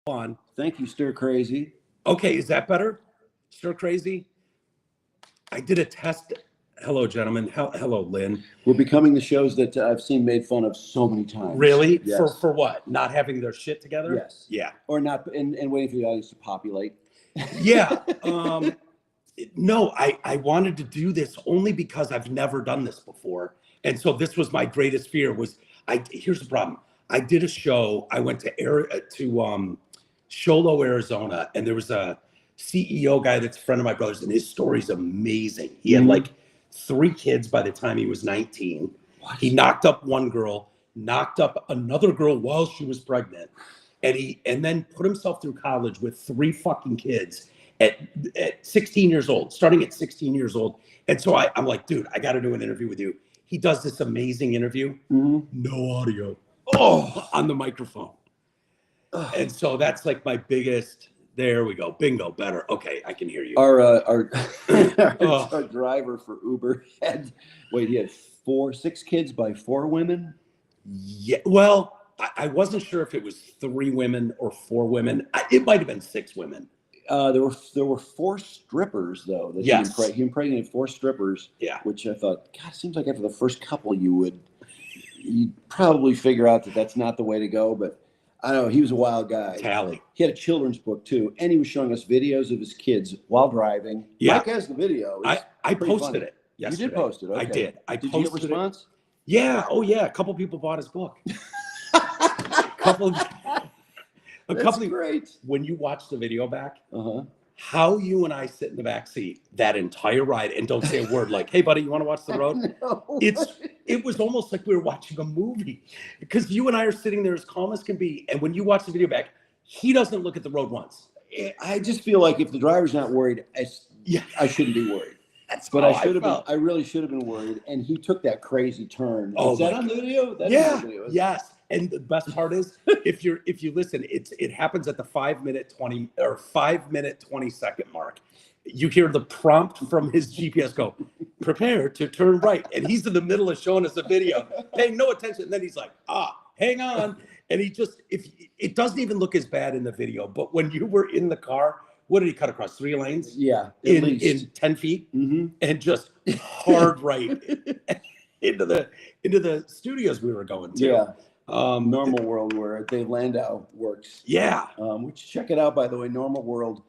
on. Thank you, Stir Crazy. Okay, is that better? Stir Crazy? I did a test. Hello, gentlemen. Hello, Lynn. We're becoming the shows that I've seen made fun of so many times. Really? Yes. For what? Not having their shit together? Yes. Yeah. Or not, and waiting for the audience to populate. Yeah. No, I wanted to do this only because I've never done this before. And so this was my greatest fear was, here's the problem. I did a show. I went to Sholo, Arizona, and there was a CEO guy that's a friend of my brother's, and his story's amazing. He had like 3 kids by the time he was 19. What? He knocked up one girl, knocked up another girl while she was pregnant, and then put himself through college with 3 fucking kids at 16 years old, starting at 16 years old. And so I'm like, dude, I got to do an interview with you. He does this amazing interview, no audio, on the microphone. And so that's like my biggest. There we go. Bingo. Better. Okay, I can hear you. Our driver for Uber he had 6 kids by 4 women. Yeah. Well, I wasn't sure if it was 3 women or 4 women. It might have been 6 women. There were 4 strippers though. That Yes. He impregnated 4 strippers. Yeah. Which I thought, God, it seems like after the first couple you'd probably figure out that that's not the way to go. But I don't know. He was a wild guy. Tally. He had a children's book too, and he was showing us videos of his kids while driving. Yeah. Mike has the video. I posted funny. it yesterday. You did post it. Okay. I did. Did you posted get a response? Yeah. Oh yeah. A couple people bought his book. That's great. When you watch the video back, Uh-huh. how you and I sit in the back seat that entire ride and don't say a word like, "Hey, buddy, you want to watch the road?" No. It was almost like we were watching a movie because you and I are sitting there as calm as can be, and when you watch the video back, he doesn't look at the road once. I just feel like if the driver's not worried, I shouldn't be worried. But I should have been. I really should have been worried. And he took that crazy turn. Oh, is that on the video? That yeah. is on the video. Yes. And the best part is, if you listen, it happens at the 5-minute 20-second mark. You hear the prompt from his GPS go, "Prepare to turn right," and he's in the middle of showing us a video, paying no attention. And then he's like, hang on, and it doesn't even look as bad in the video, but when you were in the car, what did he cut across 3 lanes? Yeah, in 10 feet, and just hard right into the studios we were going to. Yeah. Normal World, where Dave Landau works. Yeah. Which check it out, by the way, Normal World,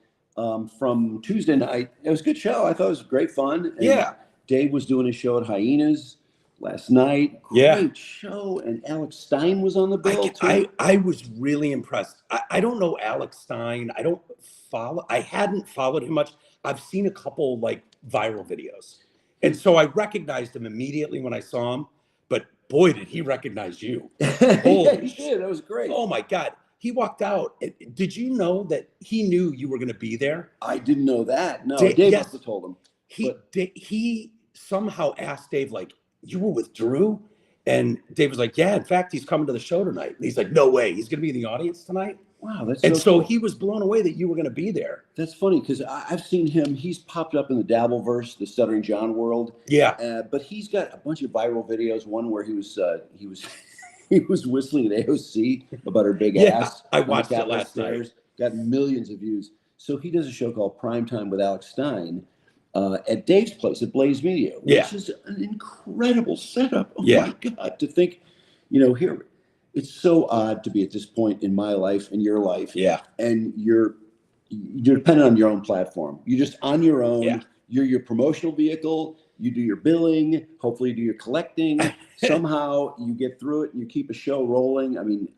from Tuesday night. It was a good show. I thought it was great fun. And yeah. Dave was doing a show at Hyenas last night. Great show. And Alex Stein was on the bill too. I was really impressed. I don't know Alex Stein. I hadn't followed him much. I've seen a couple like viral videos. And so I recognized him immediately when I saw him. But boy, did he recognize you. Yeah, he did. That was great. Oh my God. He walked out. Did you know that he knew you were going to be there? I didn't know that. No, Dave must have told him. He somehow asked Dave, like, "You were with Drew?" And Dave was like, "Yeah, in fact, he's coming to the show tonight." And he's like, "No way. He's going to be in the audience tonight?" Wow, that's so cool. He was blown away that you were going to be there. That's funny because I've seen him. He's popped up in the Dabbleverse, the Stuttering John world. Yeah, but he's got a bunch of viral videos. One where he was whistling at AOC about her big ass. I watched it last night. Got millions of views. So he does a show called Primetime with Alex Stein at Dave's place at Blaze Media, which is an incredible setup. Oh my God, to think, here. It's so odd to be at this point in my life and your life. Yeah. And you're dependent on your own platform. You're just on your own. Yeah. You're your promotional vehicle. You do your billing. Hopefully you do your collecting. Somehow you get through it and you keep a show rolling. I mean,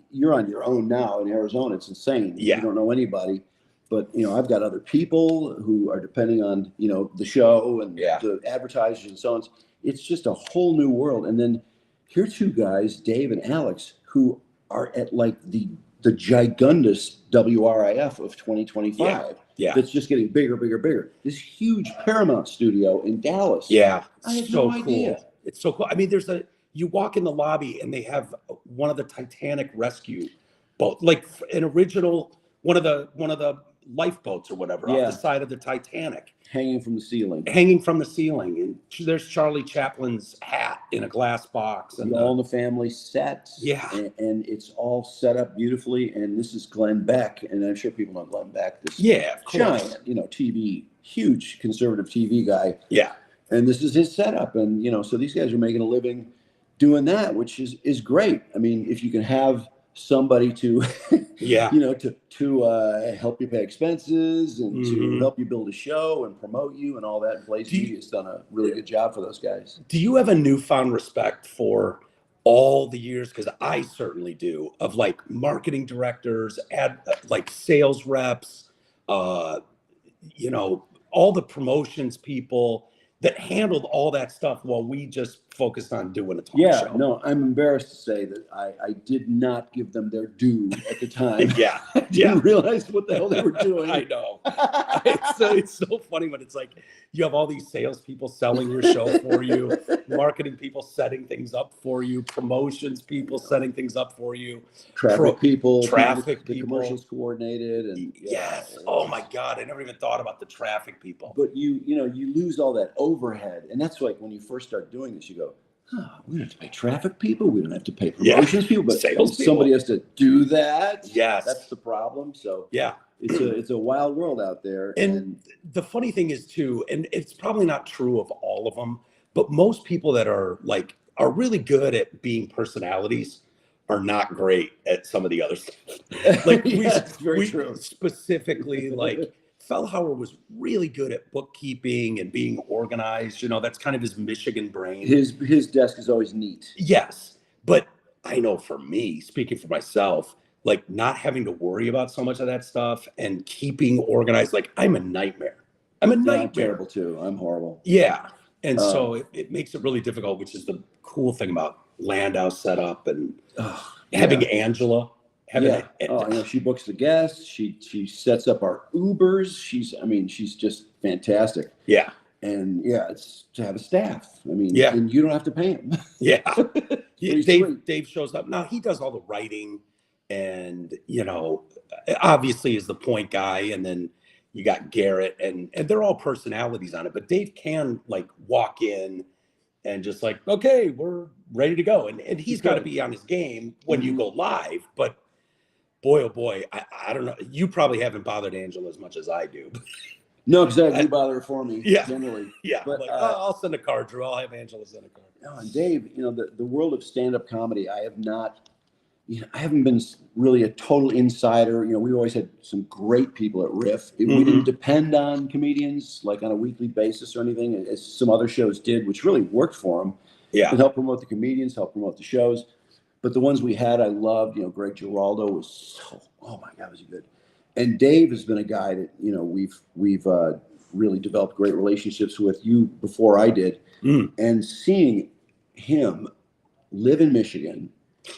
you're on your own now in Arizona. It's insane. Yeah. You don't know anybody. But, I've got other people who are depending on, the show and the advertisers and so on. It's just a whole new world. And then here are 2 guys, Dave and Alex, who are at like the gigundous WRIF of 2025. Yeah. That's just getting bigger, bigger, bigger. This huge Paramount studio in Dallas. Yeah. I have so no idea. Cool. It's so cool. I mean, you walk in the lobby and they have one of the Titanic rescue boat, like an original, one of the lifeboats or whatever off the side of the Titanic. Hanging from the ceiling. And there's Charlie Chaplin's hat in a glass box. And All in the Family set. Yeah. And it's all set up beautifully. And this is Glenn Beck. And I'm sure people know Glenn Beck. This of course. Giant, TV, huge conservative TV guy. Yeah. And this is his setup. And, so these guys are making a living doing that, which is great. I mean, if you can have somebody to, to help you pay expenses and to help you build a show and promote you and all that. Blaze Media has done a really good job for those guys. Do you have a newfound respect for all the years? Because I certainly do, of like marketing directors, sales reps, all the promotions people that handled all that stuff while we just focused on doing a talk show. No, I'm embarrassed to say that I did not give them their due at the time. I didn't realize what the hell they were doing. I know. It's so funny when it's like you have all these salespeople selling your show for you, marketing people setting things up for you, promotions people setting things up for you, traffic people, the commercials coordinated, and oh my God, I never even thought about the traffic people. But you lose all that overhead, and that's like when you first start doing this, you go, we don't have to pay traffic people, we don't have to pay promotions people, but somebody has to do that. Yes, that's the problem. So it's a wild world out there. And the funny thing is too, and it's probably not true of all of them, but most people that are really good at being personalities are not great at some of the other stuff. Very true. Specifically, Fellhauer was really good at bookkeeping and being organized. That's kind of his Michigan brain. His desk is always neat. Yes. But I know for me, speaking for myself, not having to worry about so much of that stuff and keeping organized, I'm a nightmare. I'm terrible too. I'm horrible. Yeah. And so it makes it really difficult, which is the cool thing about Landau setup and having Angela. She books the guests. She sets up our Ubers. She's just fantastic. Yeah. And it's to have a staff. And you don't have to pay him. Yeah. Dave shows up. Now he does all the writing and, obviously is the point guy. And then you got Garrett and they're all personalities on it, but Dave can walk in and just okay, we're ready to go. And he's got to be on his game when you go live, but boy, oh boy, I don't know. You probably haven't bothered Angela as much as I do. No, because I do bother her for me, generally. Yeah, but I'll send a card, Drew. I'll have Angela send a card. No, and Dave, the world of stand-up comedy, I haven't been really a total insider. We always had some great people at Riff. We didn't depend on comedians on a weekly basis or anything, as some other shows did, which really worked for them. Yeah. It helped promote the comedians, helped promote the shows. But the ones we had, I loved. Greg Giraldo was oh my God, was he good? And Dave has been a guy that we've really developed great relationships with. You before I did, and seeing him live in Michigan,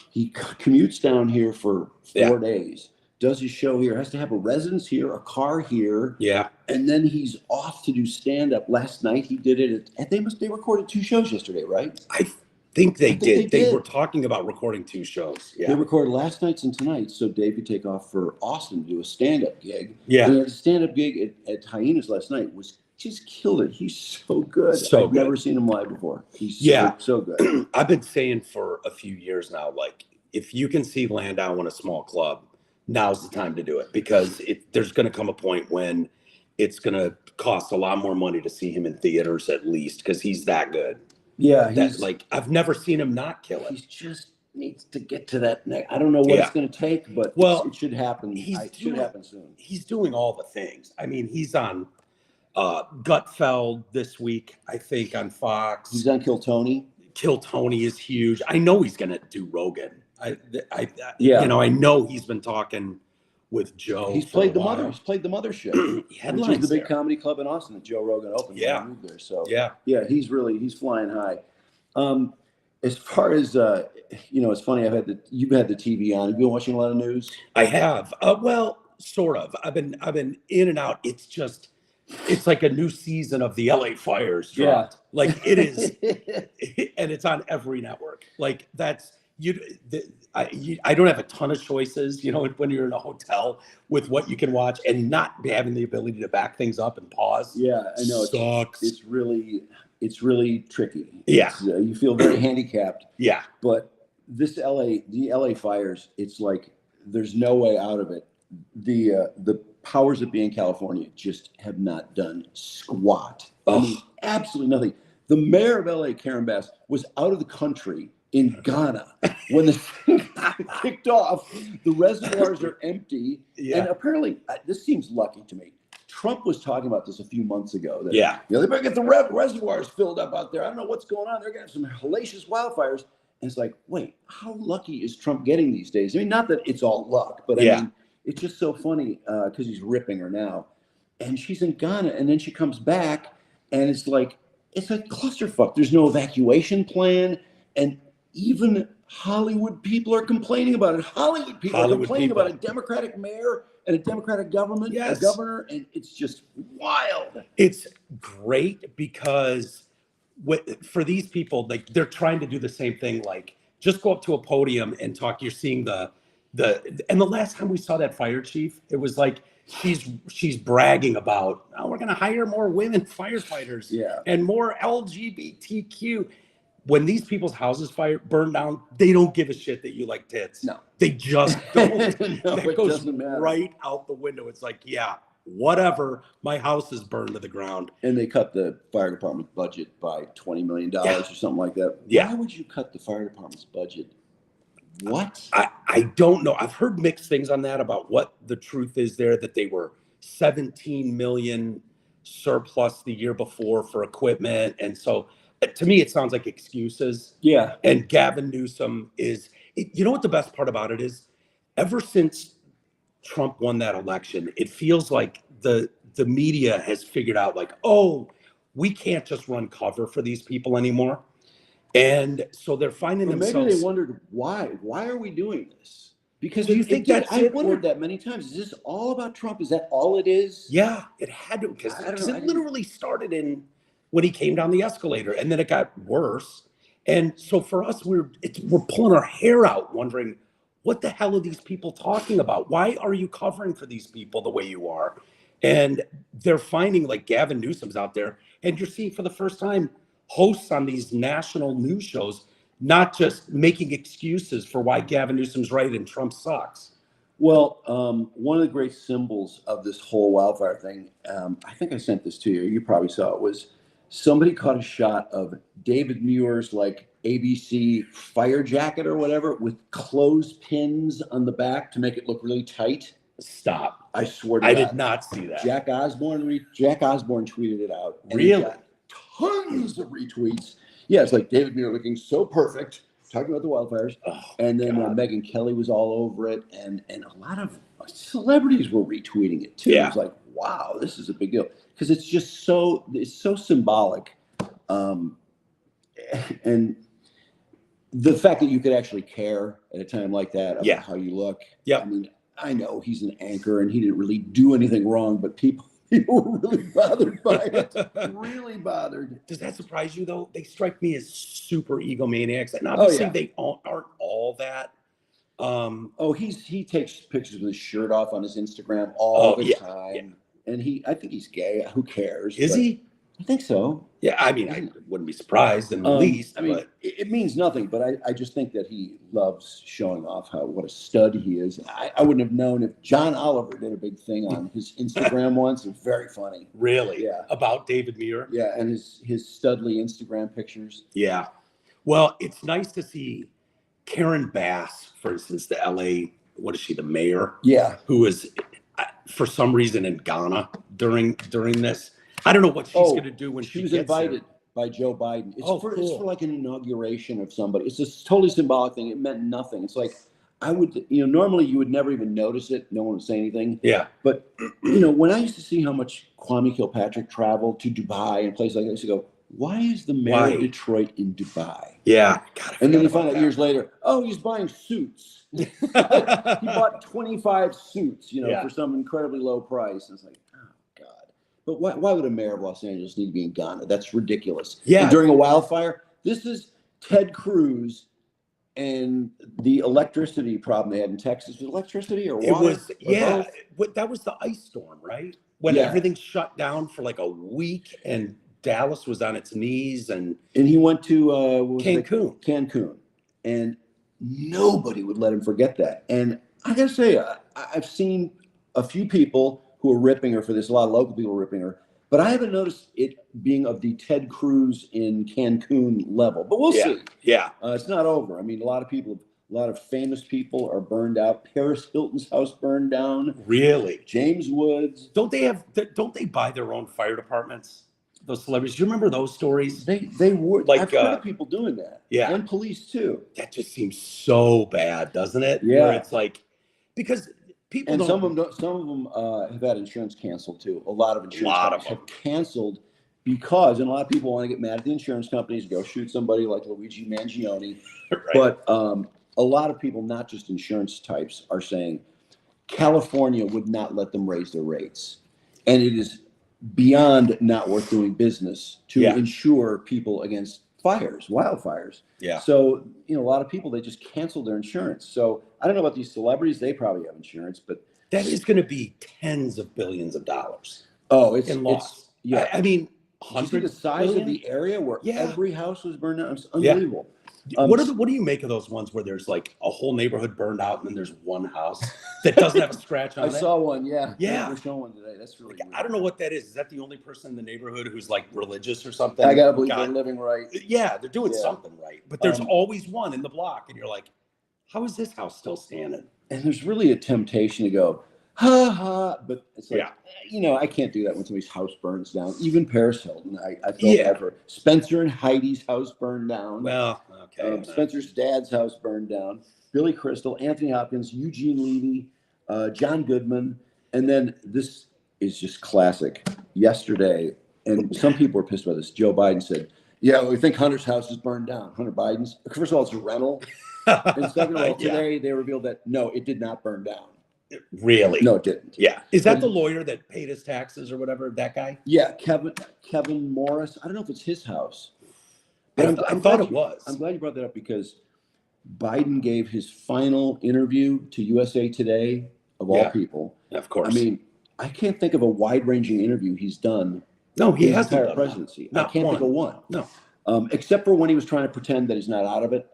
he commutes down here for 4 days, does his show here, has to have a residence here, a car here, and then he's off to do stand up. Last night he did it. They recorded 2 shows yesterday, right? I think they did. They were talking about recording 2 shows. Yeah. They recorded last night's and tonight's, so Dave could take off for Austin to do a stand-up gig. Yeah. And the stand-up gig at Hyenas last night was just killed it. He's so good. I've never seen him live before. He's so good. I've been saying for a few years now, if you can see Landau in a small club, now's the time to do it, because there's going to come a point when it's going to cost a lot more money to see him in theaters, at least, because he's that good. Yeah, I've never seen him not kill it. He just needs to get to that next. I don't know what it's going to take, but it should happen. It should happen soon. He's doing all the things. He's on Gutfeld this week, I think, on Fox. He's on Kill Tony. Kill Tony is huge. I know he's going to do Rogan. I know he's been talking with Joe. He's played the mother. He's played the mothership, which is the big comedy club in Austin that Joe Rogan opened. There. So he's flying high. As far as it's funny. You've had the TV on. Have you been watching a lot of news? I have. Well, sort of. I've been in and out. It's like a new season of the LA Fires. Dropped. It is, and it's on every network. I don't have a ton of choices, when you're in a hotel with what you can watch and not having the ability to back things up and pause. Yeah, I know. Sucks. It's really tricky. Yeah. You feel very handicapped. Yeah. But the LA fires, it's like there's no way out of it. The powers that be in California just have not done squat. I mean, absolutely nothing. The mayor of LA, Karen Bass, was out of the country in Ghana when the thing kicked off. The reservoirs are empty. Yeah. And apparently, this seems lucky to me. Trump was talking about this a few months ago. That, they better get the reservoirs filled up out there. I don't know what's going on. They're going to have some hellacious wildfires. And it's like, wait, how lucky is Trump getting these days? I mean, not that it's all luck, but I mean, it's just so funny because he's ripping her now. And she's in Ghana, and then she comes back, and it's like a clusterfuck. There's no evacuation plan. And even Hollywood people are complaining about it. Hollywood people are complaining about a Democratic mayor and a Democratic government, a governor, and it's just wild. It's great because for these people, like they're trying to do the same thing. Like just go up to a podium and talk. You're seeing and the last time we saw that fire chief, it was like she's bragging about, we're going to hire more women firefighters and more LGBTQ. When these people's houses burn down, they don't give a shit that you like tits. No. They just don't. No, that goes right out the window. It's like, whatever. My house is burned to the ground. And they cut the fire department budget by $20 million or something like that. Yeah. Why would you cut the fire department's budget? What? I don't know. I've heard mixed things on that about what the truth is there, that they were 17 million surplus the year before for equipment. And so to me, it sounds like excuses. Yeah. And Gavin Newsom you know what the best part about it is? Ever since Trump won that election, it feels like the media has figured out like, we can't just run cover for these people anymore. And so they're finding themselves. Maybe they wondered why. Why are we doing this? Because do you think that's I wondered that many times. Is this all about Trump? Is that all it is? Yeah, it had to, because it literally started when he came down the escalator, and then it got worse. And so for us, we're pulling our hair out, wondering, what the hell are these people talking about? Why are you covering for these people the way you are? And they're finding like Gavin Newsom's out there, and you're seeing for the first time hosts on these national news shows not just making excuses for why Gavin Newsom's right and Trump sucks. Well, one of the great symbols of this whole wildfire thing, I think I sent this to you. You probably saw it. Was somebody caught a shot of David Muir's like ABC fire jacket or whatever with clothespins on the back to make it look really tight. Stop! I swear to God. God. I did not see that. Jack Osborne tweeted it out. Really? Tons of retweets. Yeah, it's like David Muir looking so perfect, talking about the wildfires. And then Megyn Kelly was all over it, and a lot of celebrities were retweeting it too. It was like, wow, this is a big deal. Because it's just so symbolic. And the fact that you could actually care at a time like that about how you look. Yeah. I mean, I know he's an anchor and he didn't really do anything wrong, but people were really bothered by it. Really bothered. Does that surprise you though? They strike me as super egomaniacs, and obviously they aren't all that. He takes pictures with his shirt off on his Instagram all the time. Yeah. And I think he's gay. Who cares? Is he? I think so. Yeah, I mean, I wouldn't be surprised in the least. I mean, it means nothing, but I just think that he loves showing off what a stud he is. I wouldn't have known if John Oliver did a big thing on his Instagram once. It was very funny. Really? Yeah. About David Muir? Yeah, and his studly Instagram pictures. Yeah. Well, it's nice to see Karen Bass, for instance, the LA, what is she, the mayor? Yeah. Who is, for some reason, in Ghana during this. I don't know what she's going to do when she was gets invited there. By Joe Biden. It's cool. It's for like an inauguration of somebody. It's this totally symbolic thing. It meant nothing. It's like, I would, normally you would never even notice it. No one would say anything. Yeah. But, when I used to see how much Kwame Kilpatrick traveled to Dubai and places like that, I used to go, why is the mayor of Detroit in Dubai? Yeah. And then you find out years later, he's buying suits. He bought 25 suits, for some incredibly low price. And it's like, but why would a mayor of Los Angeles need to be in Ghana? That's ridiculous. Yeah. And during a wildfire, this is Ted Cruz and the electricity problem they had in Texas was electricity or water? It was, or yeah. both? That was the ice storm, right? When Yeah. everything shut down for like a week and Dallas was on its knees and And he went to what was it? Cancun. And nobody would let him forget that. And I gotta say, I've seen a few people who are ripping her for this. A lot of local people are ripping her, but I haven't noticed it being of the Ted Cruz in Cancun level. But we'll see. Yeah. It's not over. I mean, a lot of famous people are burned out. Paris Hilton's house burned down. Really? James Woods. Don't they buy their own fire departments? Those celebrities. Do you remember those stories? They were Like, I've heard of people doing that. Yeah. And police too. That just seems so bad, doesn't it? Yeah. Where it's like, because people And don't. some of them have had insurance canceled too. A lot of insurance Lot of companies have canceled because, and a lot of people want to get mad at the insurance companies, go shoot somebody like Luigi Mangione. Right. But a lot of people, not just insurance types, are saying California would not let them raise their rates. And it is beyond not worth doing business to insure people against wildfires. Yeah. So, a lot of people, they just cancel their insurance. So I don't know about these celebrities. They probably have insurance, but that is going to be tens of billions of dollars. Oh, in loss. Yeah. I mean, you see the size of the area where every house was burned out. It's unbelievable. What do you make of those ones where there's like a whole neighborhood burned out and then there's one house that doesn't have a scratch on it? I saw one. Yeah. Yeah. We're showing one today. That's really weird. I don't know what that is. Is that the only person in the neighborhood who's like religious or something? I gotta believe they're living right. Yeah, they're doing something right. But there's always one in the block, and you're like, how is this house still standing? And there's really a temptation to go, ha ha, but it's like, Yeah. I can't do that when somebody's house burns down. Even Paris Hilton, I felt bad for. Spencer and Heidi's house burned down. Well, okay. Spencer's dad's house burned down. Billy Crystal, Anthony Hopkins, Eugene Levy, John Goodman, and then this is just classic. Yesterday, and some people were pissed about this. Joe Biden said, "Yeah, we think Hunter's house is burned down." Hunter Biden's. First of all, it's a rental, and second of all, today they revealed that no, it did not burn down. Really? No, it didn't. Yeah. Is that the lawyer that paid his taxes or whatever? That guy? Yeah, Kevin Morris. I don't know if it's his house. But I thought it was. I'm glad you brought that up because Biden gave his final interview to USA Today, of all people. Of course. I mean, I can't think of a wide-ranging interview he's done. No, he in hasn't entire done presidency. one. I can't think of one. No. Except for when he was trying to pretend that he's not out of it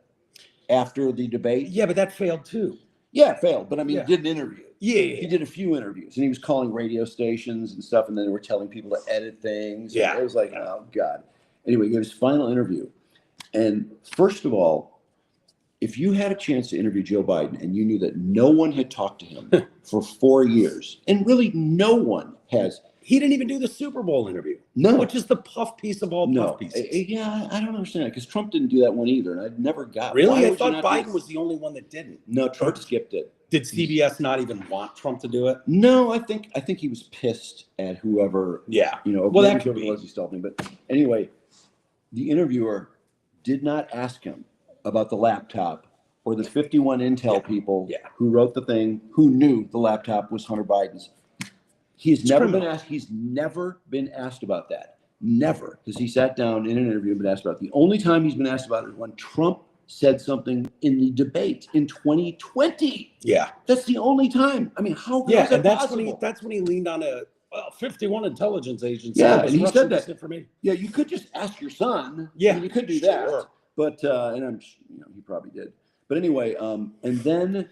after the debate. Yeah, but that failed too. Yeah, it failed. But I mean, he did an interview. Yeah. He did a few interviews, and he was calling radio stations and stuff, and then they were telling people to edit things. Yeah. And it was like, oh, God. Anyway, he gave his final interview. And first of all, if you had a chance to interview Joe Biden and you knew that no one had talked to him for 4 years, and really no one has. He didn't even do the Super Bowl interview. No. Which is the puff piece of all puff pieces. Yeah, I don't understand it because Trump didn't do that one either, and I never got. Really? I thought Biden was the only one that didn't. No, Trump skipped it. Did CBS not even want Trump to do it? No, I think he was pissed at whoever. Yeah. Well, that could be. Leslie Steltman, but anyway, the interviewer did not ask him about the laptop or the 51 Intel people who wrote the thing who knew the laptop was Hunter Biden's. He's never been asked about that. Never. Because he sat down in an interview and been asked about it. The only time he's been asked about it is when Trump said something in the debate in 2020. Yeah. That's the only time. I mean, how is that possible? That's when he leaned on a 51 intelligence agency. Yeah, and he said that. For me. Yeah, you could just ask your son. Yeah. I mean, you could do that. But and I'm he probably did. But anyway, and then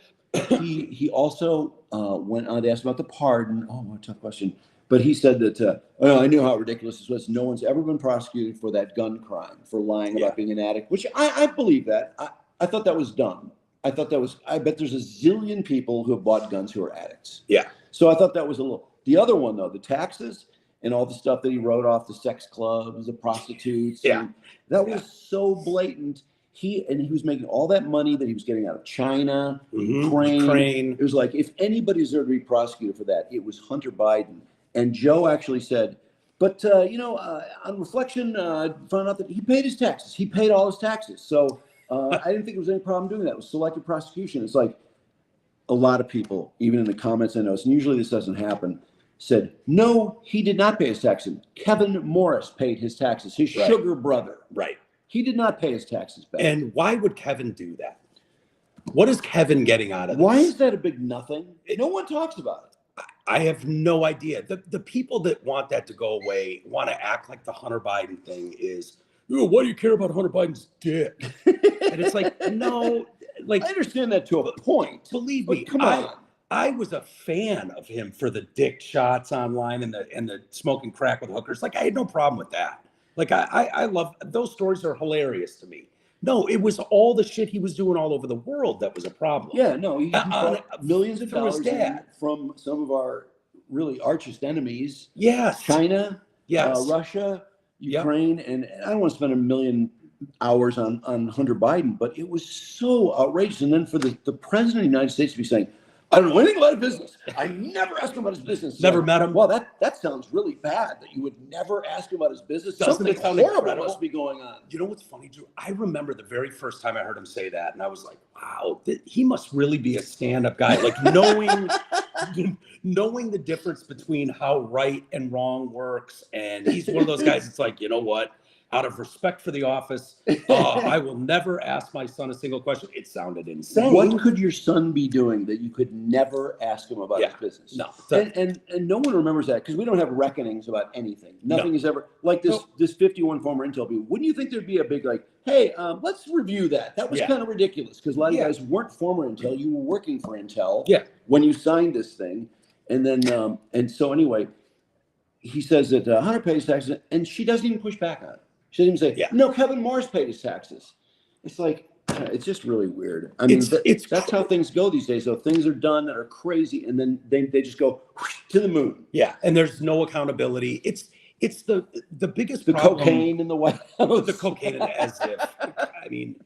he also went on to ask about the pardon. Oh, what a tough question. But he said that, I knew how ridiculous this was. No one's ever been prosecuted for that gun crime, for lying about being an addict, which I believe that. I thought that was dumb. I bet there's a zillion people who have bought guns who are addicts. Yeah. So I thought that was a little. The other one, though, the taxes and all the stuff that he wrote off, the sex clubs, the prostitutes. Yeah. That was so blatant. He was making all that money that he was getting out of China, Ukraine. It was like, if anybody deserved to be prosecuted for that, it was Hunter Biden. And Joe actually said, but, on reflection, I found out that he paid his taxes. He paid all his taxes. So I didn't think there was any problem doing that. It was selective prosecution. It's like a lot of people, even in the comments I noticed, and usually this doesn't happen, said, no, he did not pay his taxes. Kevin Morris paid his taxes, his sugar brother. Right. He did not pay his taxes back. And why would Kevin do that? What is Kevin getting out of this? Why is that a big nothing? No one talks about it. I have no idea. The people that want that to go away want to act like the Hunter Biden thing is, oh, why do you care about Hunter Biden's dick? And it's like, no, like I understand that to a point. Believe me, come on. I was a fan of him for the dick shots online and the smoking crack with hookers. Like I had no problem with that. Like I love those stories are hilarious to me. No, it was all the shit he was doing all over the world that was a problem. Yeah, no, he bought millions of dollars from some of our really archest enemies. Yes. China, yes. Russia, Ukraine, and I don't want to spend a million hours on Hunter Biden, but it was so outrageous. And then for the president of the United States to be saying, I don't know anything about his business. I never asked him about his business. Never met him. Well, that sounds really bad that you would never ask him about his business. Doesn't it sound horrible incredible? Must be going on. You know what's funny, Drew? I remember the very first time I heard him say that, and I was like, wow, he must really be a stand-up guy. Like knowing the difference between how right and wrong works. And he's one of those guys that's like, you know what? Out of respect for the office, I will never ask my son a single question. It sounded insane. What could your son be doing that you could never ask him about his business? No. And no one remembers that because we don't have reckonings about anything. Nothing is ever like this 51 former Intel people. Wouldn't you think there'd be a big like, hey, let's review that? That was kind of ridiculous because a lot of guys weren't former Intel. You were working for Intel when you signed this thing. And then, and so anyway, he says that Hunter pays taxes and she doesn't even push back on it. She didn't say, no, Kevin Morris paid his taxes. It's like, it's just really weird. I mean, that's how things go these days. So things are done that are crazy, and then they just go to the moon. Yeah, and there's no accountability. It's the biggest problem. Cocaine in the White House. The cocaine as if. I mean,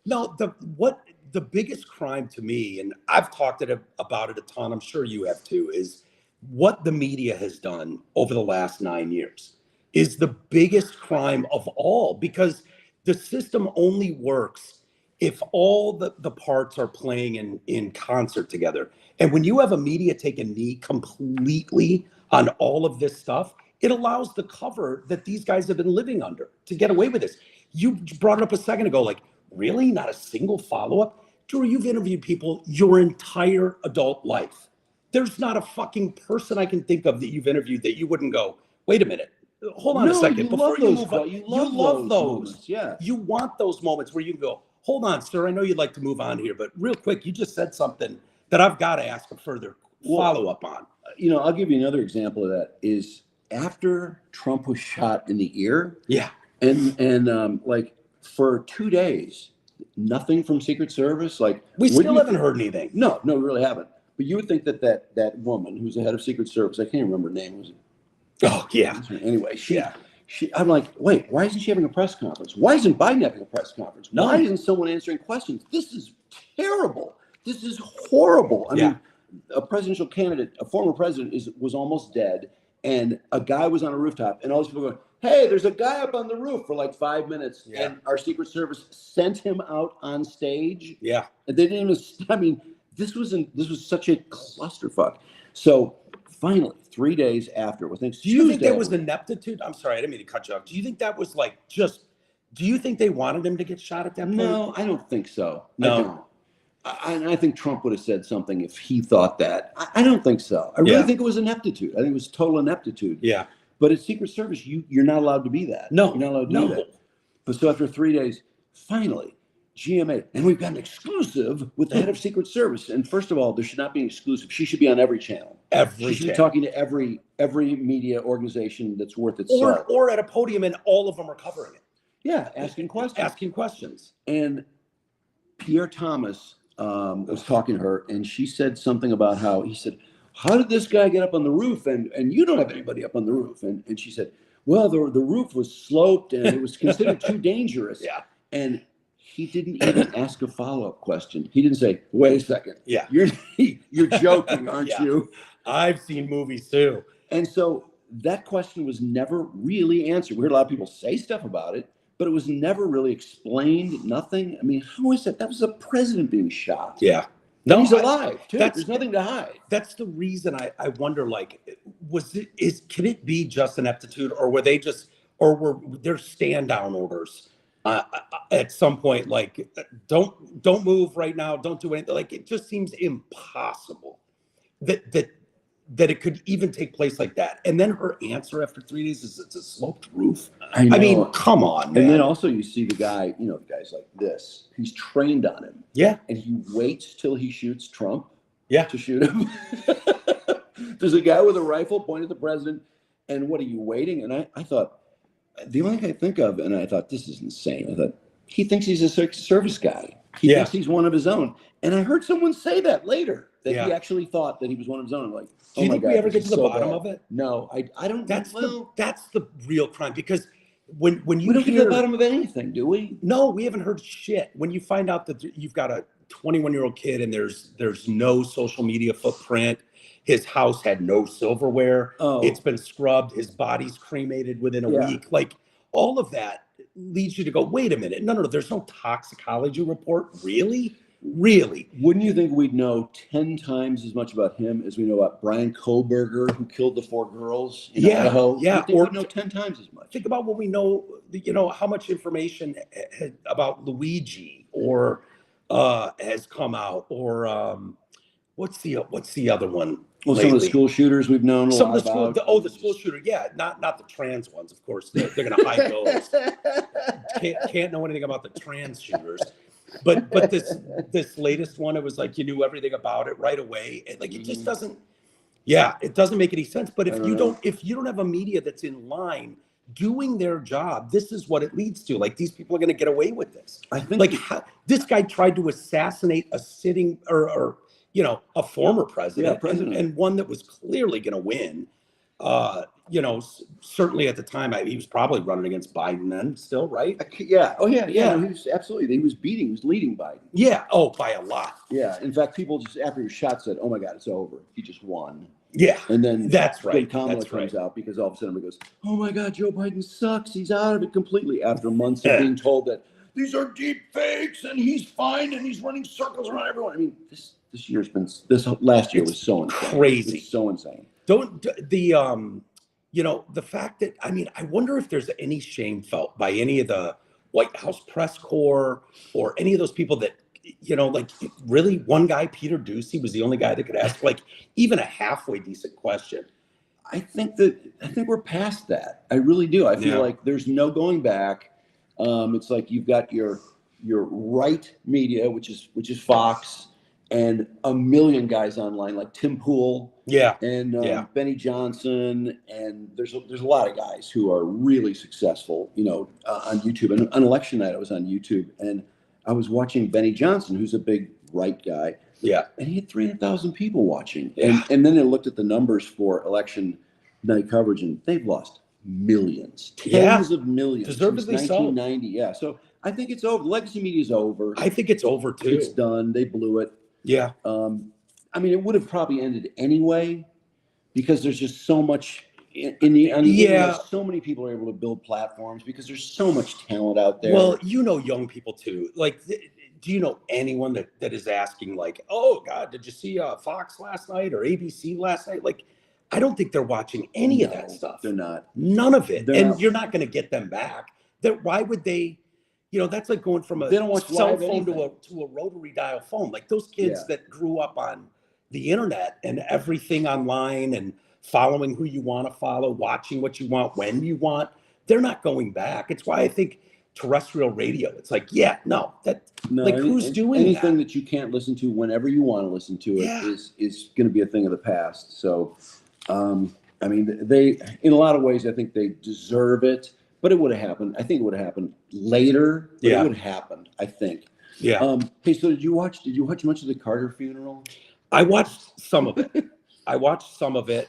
no, the biggest crime to me, and I've talked about it a ton, I'm sure you have too, is what the media has done over the last 9 years. Is the biggest crime of all, because the system only works if all the parts are playing in concert together. And when you have a media take a knee completely on all of this stuff, it allows the cover that these guys have been living under to get away with this. You brought it up a second ago, like, really? Not a single follow-up? Drew, you've interviewed people your entire adult life. There's not a fucking person I can think of that you've interviewed that you wouldn't go, wait a minute. Hold on a second. Before you move on, you love those. Moments, yeah. You want those moments where you can go, hold on, sir. I know you'd like to move on here, but real quick, you just said something that I've got to ask a further follow-up on. You know, I'll give you another example of that is after Trump was shot in the ear. Yeah. And like for 2 days, nothing from Secret Service. Like we still haven't heard anything. No, we really haven't. But you would think that woman who's the head of Secret Service, I can't remember her name. Was it? Oh, yeah. Anyway, I'm like, wait, why isn't she having a press conference? Why isn't Biden having a press conference? No. Why isn't someone answering questions? This is terrible. This is horrible. I mean, a presidential candidate, a former president was almost dead, and a guy was on a rooftop, and all these people going, hey, there's a guy up on the roof for like 5 minutes, and our Secret Service sent him out on stage. Yeah. And they didn't even, I mean, this was such a clusterfuck. So finally, 3 days after, do you think that was ineptitude? I'm sorry, I didn't mean to cut you off. Do you think that was like do you think they wanted him to get shot at that point? No, I don't think so. No. I think Trump would have said something if he thought that. I don't think so. I really think it was ineptitude. I think it was total ineptitude. Yeah. But at Secret Service, you're not allowed to be that. No. You're not allowed to do that. But so after 3 days, finally, GMA, and we've got an exclusive with the head of Secret Service. And first of all, there should not be an exclusive. She should be on every channel. She should be talking to every media organization that's worth its salt. Or at a podium, and all of them are covering it. Yeah, asking questions. And Pierre Thomas was talking to her, and she said something about how did this guy get up on the roof? And you don't have anybody up on the roof. And she said, well, the roof was sloped and it was considered too dangerous. Yeah. And he didn't even ask a follow-up question. He didn't say, wait a second. Yeah. You're joking, aren't you? I've seen movies too. And so that question was never really answered. We heard a lot of people say stuff about it, but it was never really explained, nothing. I mean, how is that? That was a president being shot. Yeah. No, he's alive too. There's nothing to hide. That's the reason I wonder, like, can it be just ineptitude, or were there stand down orders at some point, like, don't move right now. Don't do anything. Like, it just seems impossible that it could even take place like that. And then her answer after 3 days is it's a sloped roof. I mean, come on, man. And then also you see the guy, the guy's like this. He's trained on him. Yeah. And he waits till he shoots Trump. Yeah. To shoot him. There's a guy with a rifle pointed at the president. And what are you waiting? And I thought, the only thing I think of, and I thought, this is insane. I thought, he thinks he's a Secret Service guy. He thinks he's one of his own. And I heard someone say that later, that he actually thought that he was one of his own. I'm like, do you think we ever get to the bottom of it? No, I don't. That's the real crime, because when you we don't get to the bottom of anything, do we? No, we haven't heard shit. When you find out that you've got a 21-year-old kid and there's no social media footprint, his house had no silverware, it's been scrubbed, his body's cremated within a week, like all of that leads you to go, wait a minute, no, there's no toxicology report, really? Wouldn't you think we'd know 10 times as much about him as we know about Brian Kohlberger, who killed the 4 girls in Idaho? Or we'd know 10 times as much. Think about what we know, how much information about Luigi or has come out, or what's the other one? Well, some of the school shooters we've known a lot about. The school shooter, not the trans ones, of course. They're going to hide those. Can't know anything about the trans shooters. But this latest one, it was like you knew everything about it right away. And like it just doesn't. Yeah, it doesn't make any sense. But if you don't have a media that's in line doing their job, this is what it leads to. Like, these people are going to get away with this. I think this guy tried to assassinate a sitting or a former president, and one that was clearly going to win. Certainly at the time, he was probably running against Biden then still, right? Yeah. Oh, yeah. Yeah. No, he was absolutely. He was leading Biden. Yeah. Oh, by a lot. Yeah. In fact, people just after he was shot said, "Oh my God, it's over. He just won." Yeah. And then that's right. Kamala comes out because all of a sudden everybody goes, "Oh my God, Joe Biden sucks. He's out of it completely." After months of being told that these are deep fakes and he's fine and he's running circles around everyone. I mean, this last year was so insane. Crazy. It's so insane. The fact that, I wonder if there's any shame felt by any of the White House press corps or any of those people that, really one guy, Peter Doocy, was the only guy that could ask like even a halfway decent question. I think we're past that. I really do. I feel like there's no going back. It's like you've got your right media, which is Fox, and a million guys online like Tim Pool, and Benny Johnson, and there's a lot of guys who are really successful, on YouTube. And on election night, I was on YouTube, and I was watching Benny Johnson, who's a big right guy, and he had 300,000 people watching, and then I looked at the numbers for election night coverage, and they've lost millions, tens of millions, deservedly since 1990. Yeah, so I think it's over. Legacy media is over. I think it's over too. It's done. They blew it. Yeah. It would have probably ended anyway because there's just so much so many people are able to build platforms because there's so much talent out there. Well, young people too. Like, do you know anyone that is asking like, "Oh God, did you see Fox last night or ABC last night?" Like, I don't think they're watching any of that stuff. They're not. None of it. You're not going to get them back. Why would they? That's like going from a cell phone to a rotary dial phone. Like those kids that grew up on the internet and everything online and following who you want to follow, watching what you want, when you want, they're not going back. It's why I think terrestrial radio, it's like, who's doing anything that you can't listen to whenever you want to listen to it is going to be a thing of the past. So, they, in a lot of ways, I think they deserve it. But it would have happened. I think it would have happened later. But it would have happened, I think. Yeah. Hey, so did you watch much of the Carter funeral? I watched some of it.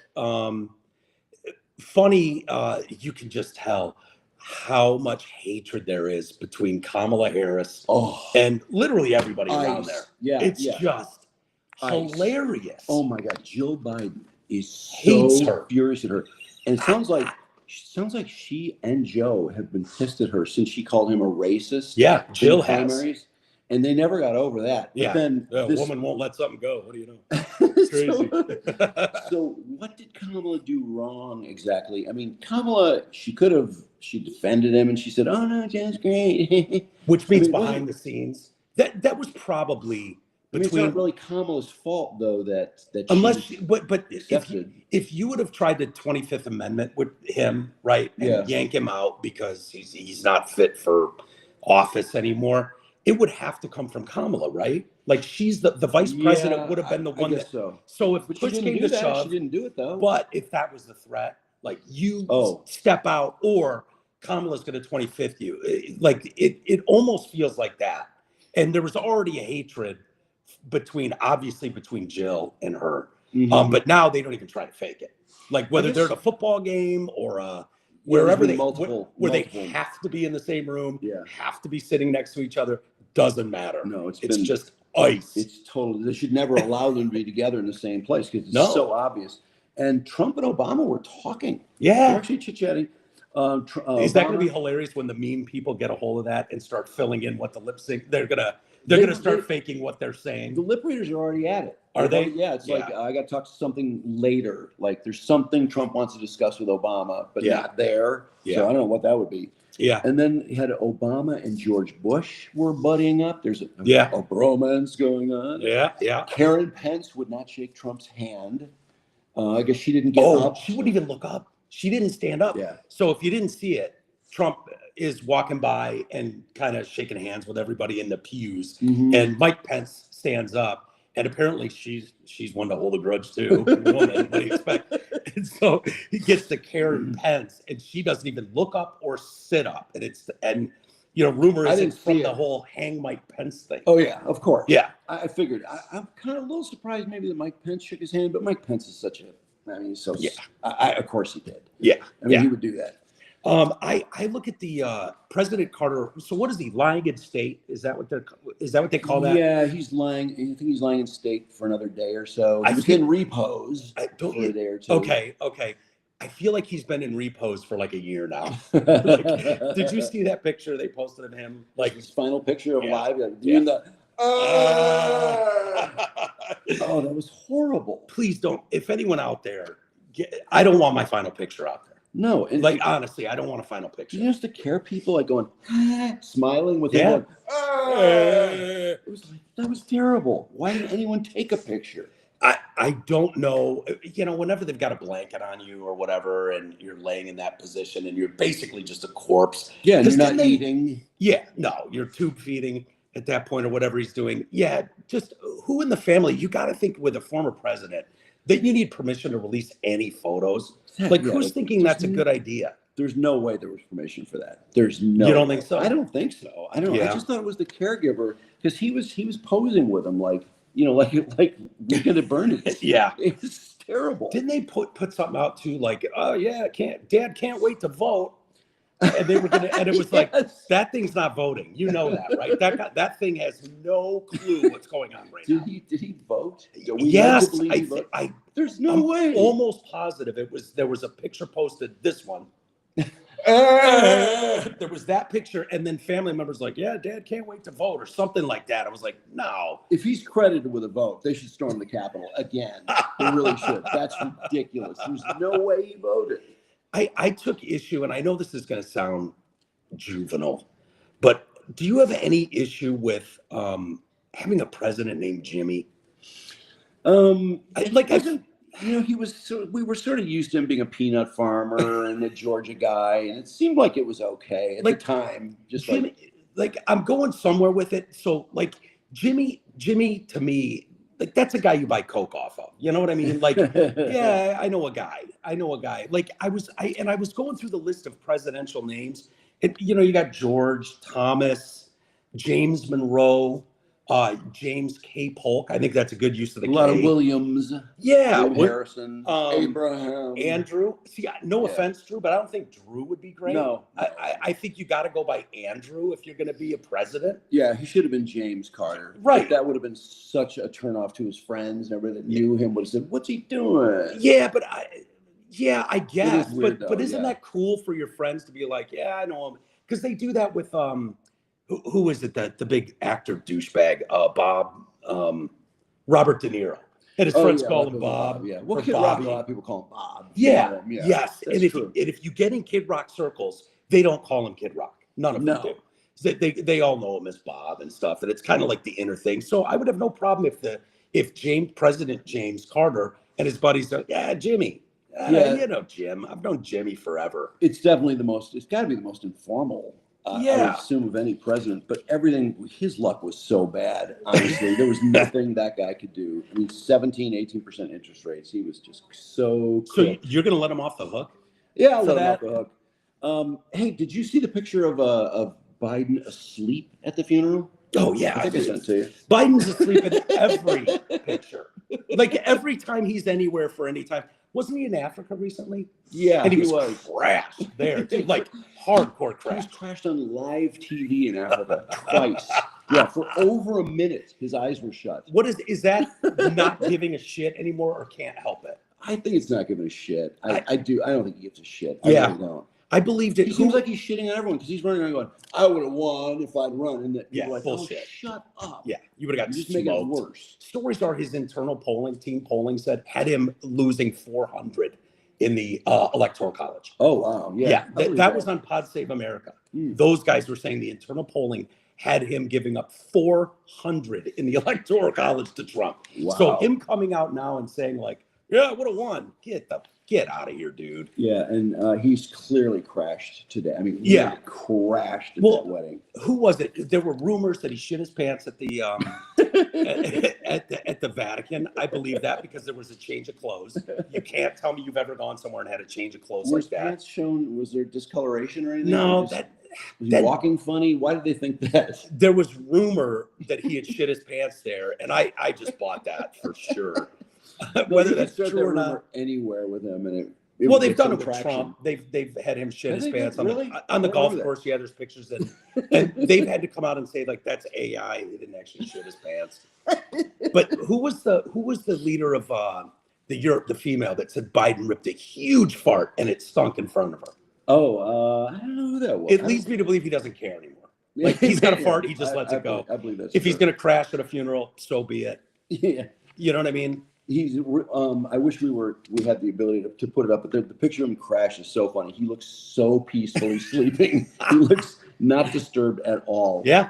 Funny, you can just tell how much hatred there is between Kamala Harris and literally everybody around there. Yeah. It's just hilarious. Oh my God. Jill Biden is hates her. Furious at her. And it sounds like she and Joe have been pissed at her since she called him a racist. Yeah, Jill has. And they never got over that. Yeah. But then A woman won't let something go. What do you know? Crazy. So what did Kamala do wrong exactly? I mean, Kamala, she defended him and she said, "Oh no, Jen's great." Which means behind the scenes. That was probably between. It's not really Kamala's fault though that unless she but if you would have tried the 25th Amendment with him, right, and yank him out because he's not fit for office anymore, it would have to come from Kamala, right? Like she's the vice president would have been the one that. So if push came to shove, she didn't do it though. But if that was the threat, like you step out, or Kamala's going to 25th you, like it almost feels like that. And there was already a hatred between Jill and her, but now they don't even try to fake it. Like whether they're at a football game or wherever they have to be in the same room, have to be sitting next to each other, doesn't matter. No, it's just ice. It's totally. They should never allow them to be together in the same place because it's so obvious. And Trump and Obama were talking. Yeah, they're actually chit-chatting. Is that going to be hilarious when the meme people get a hold of that and start filling in what the lip sync? They're gonna start faking what they're saying. The lip readers are already at it. Are they? Yeah, it's like I got to talk to something later. Like there's something Trump wants to discuss with Obama, but not there. Yeah. So I don't know what that would be. Yeah. And then you had Obama and George Bush were buddying up. There's a bromance going on. Yeah, yeah. Karen Pence would not shake Trump's hand. I guess she didn't get up. She wouldn't even look up. She didn't stand up. Yeah. So if you didn't see it, Trump is walking by and kind of shaking hands with everybody in the pews, and Mike Pence stands up, and apparently she's one to hold a grudge too. What do you expect? And so he gets to Karen Pence, and she doesn't even look up or sit up, and rumor is it's from the whole hang Mike Pence thing. Oh yeah, of course. Yeah, I figured. I'm kind of a little surprised maybe that Mike Pence shook his hand, but Mike Pence is such a. I mean, so of course he did. Yeah, I mean he would do that. I look at the President Carter. So what is he lying in state? Is that what they call that? Yeah, he's lying. I think he's lying in state for another day or so. He's been repos for a day or two. Okay. I feel like he's been in repos for like a year now. Did you see that picture they posted of him? Like his final picture of live doing the. Oh, that was horrible. Please don't. If anyone out there, I don't want my final picture out there. No, and honestly, I don't want a final picture. You used to care people like going, smiling with him. It was like that was terrible. Why didn't anyone take a picture? I don't know. Whenever they've got a blanket on you or whatever, and you're laying in that position, and you're basically just a corpse. Yeah, and you're not eating. Yeah, no, you're tube feeding at that point or whatever he's doing. Yeah, just who in the family? You got to think with a former president that you need permission to release any photos. Who's thinking that's a good idea? There's no way there was permission for that. There's no. You don't think so? I don't think so. I don't. I just thought it was the caregiver because he was posing with him like Weekend at Bernie's. Yeah, it's terrible. Didn't they put something out too? Like, oh yeah, Dad can't wait to vote. And they were gonna, and it was like that thing's not voting. You know that, right? That thing has no clue what's going on right now. Did he vote? Yes, there's no way. Almost positive there was a picture posted. This one. There was that picture, and then family members like, yeah, Dad can't wait to vote or something like that. I was like, no. If he's credited with a vote, they should storm the Capitol again. They really should. That's ridiculous. There's no way he voted. I took issue, and I know this is going to sound juvenile, but do you have any issue with having a president named Jimmy? He was. We were sort of used to him being a peanut farmer and a Georgia guy, and it seemed like it was okay at the time. Just Jimmy, I'm going somewhere with it. So Jimmy to me. That's a guy you buy Coke off of. You know what I mean? Yeah, I know a guy. Like I was going through the list of presidential names. You got George, Thomas, James Monroe, James K. Polk. I think that's a good use of the K. A lot of Williams. Yeah. Harrison. Abraham. Andrew. See, no offense, Drew, but I don't think Drew would be great. No. I think you got to go by Andrew if you're going to be a president. Yeah, he should have been James Carter. Right. But that would have been such a turnoff to his friends. Everybody that knew him would have said, what's he doing? Yeah, but I guess. Weird, but isn't that cool for your friends to be like, yeah, I know him? Because they do that with who is it that the big actor douchebag? Bob, Robert De Niro. And his friends call him Bob. Yeah. Well, or Kid Rock, Bobby. a lot of people call him Bob. Yeah. Yeah. Yes. That's And true. if you get in Kid Rock circles, they don't call him Kid Rock. None of them do. They all know him as Bob and stuff, and it's kind of like the inner thing. So I would have no problem if President James Carter and his buddies are, Jimmy, you know Jim. I've known Jimmy forever. It's definitely it's got to be the most informal. I would assume of any president, but his luck was so bad. Honestly, there was nothing that guy could do. I mean, 18% interest rates. He was just so. So you're going to let him off the hook? Yeah, I'll let him off the hook. Hey, did you see the picture of Biden asleep at the funeral? Oh yeah, I think I sent it to you. Biden's asleep in every picture. Like every time he's anywhere for any time. Wasn't he in Africa recently? Yeah, and he was crashed there, dude, like hardcore crash. He was crashed on live TV in Africa twice. Yeah, for over a minute, his eyes were shut. What is that? Not giving a shit anymore, or can't help it? I think it's not giving a shit. I don't think he gives a shit. Yeah. I really don't. I believed it. He seems like he's shitting on everyone because he's running around going, "I would have won if I'd run." And like, bullshit. Oh, shut up. Yeah, you would have got just smoked. make it worse. Stories are his internal team polling said had him losing 400 in the electoral college. Oh wow, yeah. That was on Pod Save America. Those guys were saying the internal polling had him giving up 400 in the electoral college to Trump. Wow. So him coming out now and saying like, "Yeah, I would have won." Get out of here, dude. Yeah, and he's clearly crashed today. I mean, crashed at that wedding. Who was it? There were rumors that he shit his pants at the at the Vatican. I believe that because there was a change of clothes. You can't tell me you've ever gone somewhere and had a change of clothes like that. Pants shown? Was there discoloration or anything? No, was he walking funny? Why did they think that? There was rumor that he had shit his pants there, and I just bought that for sure. Whether that's true or not, anywhere with him, and they've done it with Trump. They've had him shit his pants on the golf course. Yeah, there's pictures, and they've had to come out and say like that's AI. He didn't actually shit his pants. But who was the leader of the female that said Biden ripped a huge fart and it stunk in front of her? Oh, I don't know who that was. It leads me to believe he doesn't care anymore. Like he's got a fart, he just lets it go. I believe that's if he's going to crash at a funeral, so be it. Yeah, you know what I mean. I wish we had the ability to put it up, but the picture of him crash is so funny. He looks so peacefully sleeping. He looks not disturbed at all. Yeah.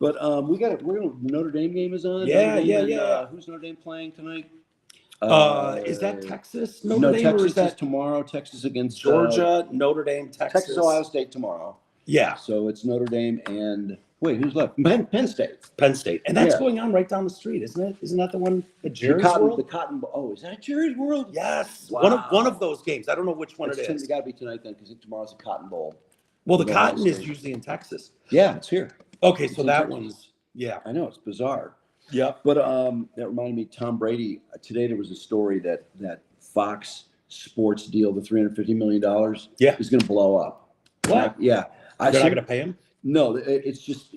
But Notre Dame game is on. Yeah. Who's Notre Dame playing tonight? Is that Texas? Notre Dame, Texas or is that tomorrow? Texas against Georgia, Notre Dame, Texas, Ohio State tomorrow. Yeah. So it's Notre Dame and wait, who's left? Penn State. Penn State, and that's going on right down the street, isn't it? Isn't that the one at Jerry's World? The Cotton Bowl. Oh, is that Jerry's World? Yes. Wow. One of those games. I don't know which one it is. It's got to be tonight then, because tomorrow's the Cotton Bowl. Well, the Cotton is usually in Texas. Yeah, it's here. Okay, so that one's I know, it's bizarre. Yeah. But that reminded me, Tom Brady. Today there was a story that Fox Sports deal, the $350 million, is going to blow up. What? Yeah. They're not going to pay him? No, it's just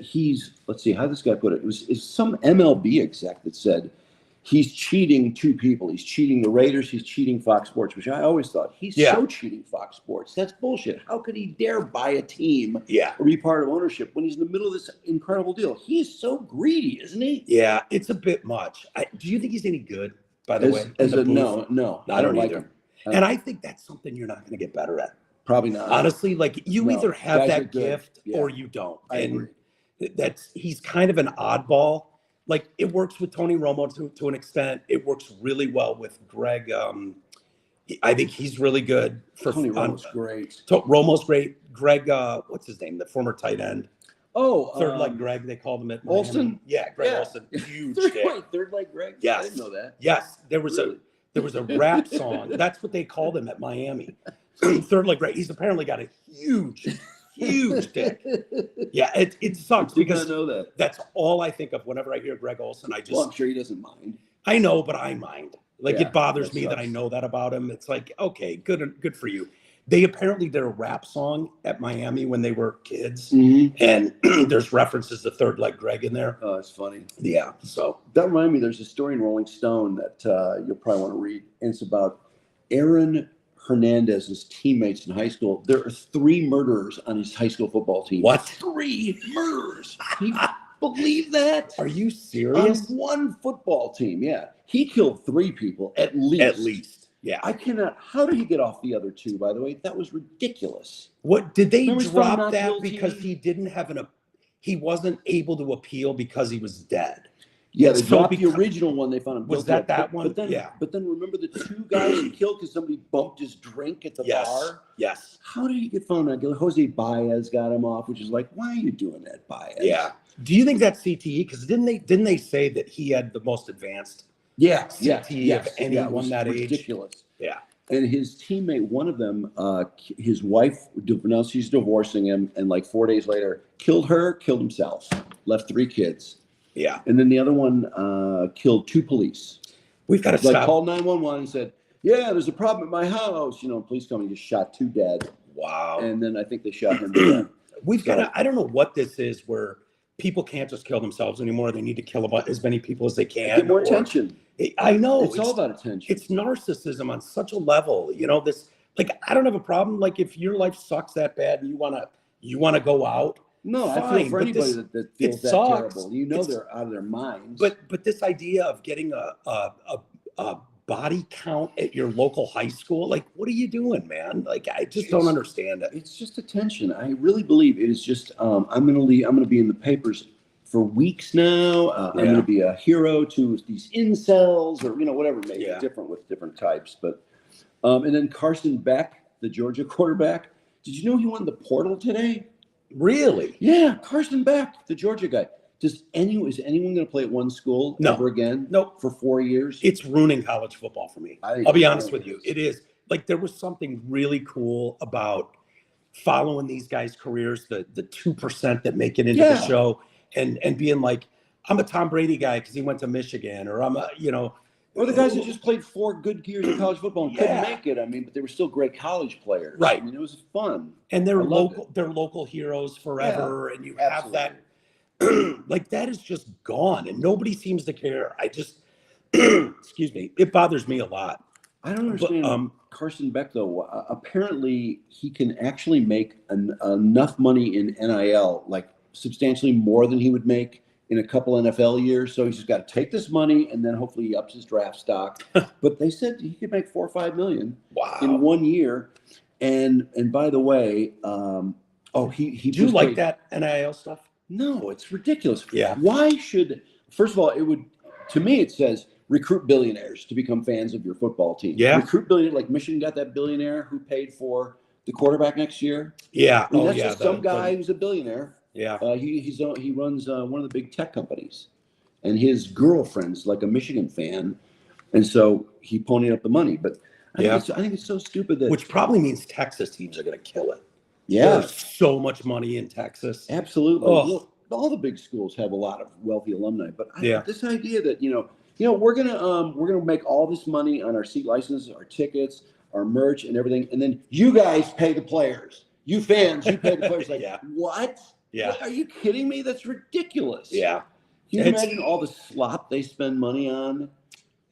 he's. Let's see how this guy put it. It's some MLB exec that said he's cheating two people. He's cheating the Raiders. He's cheating Fox Sports, which I always thought he's so cheating Fox Sports. That's bullshit. How could he dare buy a team or be part of ownership when he's in the middle of this incredible deal? He's so greedy, isn't he? Yeah, it's a bit much. Do you think he's any good, by the way? No, I don't like him. And I think that's something you're not going to get better at. Probably not. Honestly, like you either have that gift or you don't. I agree. He's kind of an oddball. Like it works with Tony Romo to an extent. It works really well with Greg. I think he's really good. Tony Romo's great. Romo's great. Greg, what's his name? The former tight end. Oh, third leg Greg. They called him at Olsen. Yeah, Greg Olsen. Huge. Third leg Greg. Yes, I didn't know that. Yes, there was a rap song. That's what they called him at Miami. Third leg Greg. He's apparently got a huge dick. Yeah, it sucks because I know that. That's all I think of whenever I hear Greg Olsen. I'm sure he doesn't mind. I know, but I mind. Like it bothers me that I know that about him. It's like, okay, good for you. They apparently did a rap song at Miami when they were kids, and there's references to Third Leg Greg in there. Oh, it's funny. Yeah. So that reminded me. There's a story in Rolling Stone that you'll probably want to read, and it's about Aaron Hernandez's teammates in high school. There are 3 murderers on his high school football team. What? 3 murders. Can you believe that? Are you serious? On one football team, yeah. He killed 3 people at least. At least. Yeah. I cannot. How did he get off the other 2, by the way? That was ridiculous. What did they Remember drop not that guilty? because he didn't have he wasn't able to appeal because he was dead? Yeah, they So dropped the original one. They found him Was guilty that of. one? But then, Yeah. But then remember the 2 guys he killed because somebody bumped his drink at the Yes. bar? Yes. How did he get found out guilty? Jose Baez got him off, which is like, why are you doing that, Baez? Yeah. Do you think that's CTE? Because didn't they say that he had the most advanced Yeah. CTE of anyone it was that age? ridiculous. Yeah. And his teammate, one of them, his wife, now she's divorcing him, and like 4 days later, killed her, killed himself, left 3 kids. Yeah. And then the other one killed 2 police. We've got to Like stop. called 911 and said, yeah, there's a problem at my house. Police come and just shot 2 dead. Wow. And then I think they shot him to death. We've got to, I don't know what this is where people can't just kill themselves anymore. They need to kill about as many people as they can. Get more attention. I know. It's all about attention. It's narcissism on such a level. This, like, I don't have a problem. Like, if your life sucks that bad and you want to go out. No, I fine, feel for but anybody this- that feels that sucks. terrible. They're out of their minds. But this idea of getting a body count at your local high school, like, what are you doing, man? Like, I just don't understand it. It's just attention. I really believe it is just. I'm going to be in the papers for weeks now. I'm going to be a hero to these incels, or whatever. Maybe different with different types. But and then Carson Beck, the Georgia quarterback. Did you know he won the portal today? Really? Yeah, Carson Beck, the Georgia guy. Is anyone going to play at one school ever again? Nope. For 4 years? It's ruining college football for me. I'll be honest with you. It is. Like, there was something really cool about following these guys' careers, the 2% that make it into the show, and being like, I'm a Tom Brady guy because he went to Michigan, or I'm a, Or the guys that just played 4 good years of college football and couldn't make it. I mean, but they were still great college players. Right. I mean, it was fun. And they're local heroes forever, and you have that. Like, that is just gone, and nobody seems to care. I just, excuse me, it bothers me a lot. I don't understand Carson Beck, though. Apparently, he can actually make enough money in NIL, like substantially more than he would make in a couple NFL years. So he's just got to take this money, and then hopefully he ups his draft stock. But they said he could make $4 or $5 million in 1 year. And by the way, he do you like that NIL stuff? No, it's ridiculous. Yeah. Why should, first of all, to me, it says recruit billionaires to become fans of your football team. Yeah. Recruit billionaires, like Michigan got that billionaire who paid for the quarterback next year. Yeah. I mean, that's just some guy who's a billionaire. Yeah. He runs one of the big tech companies, and his girlfriend's like a Michigan fan. And so he ponied up the money. But I think it's so stupid that. Which probably means Texas teams are going to kill it. Yeah. There's so much money in Texas. Absolutely. Oh. Look, all the big schools have a lot of wealthy alumni, but this idea that we're gonna make all this money on our seat licenses, our tickets, our merch, and everything, and then you guys pay the players. You fans, you pay the players. Like what? Yeah. What, are you kidding me? That's ridiculous. Yeah. Can you imagine all the slop they spend money on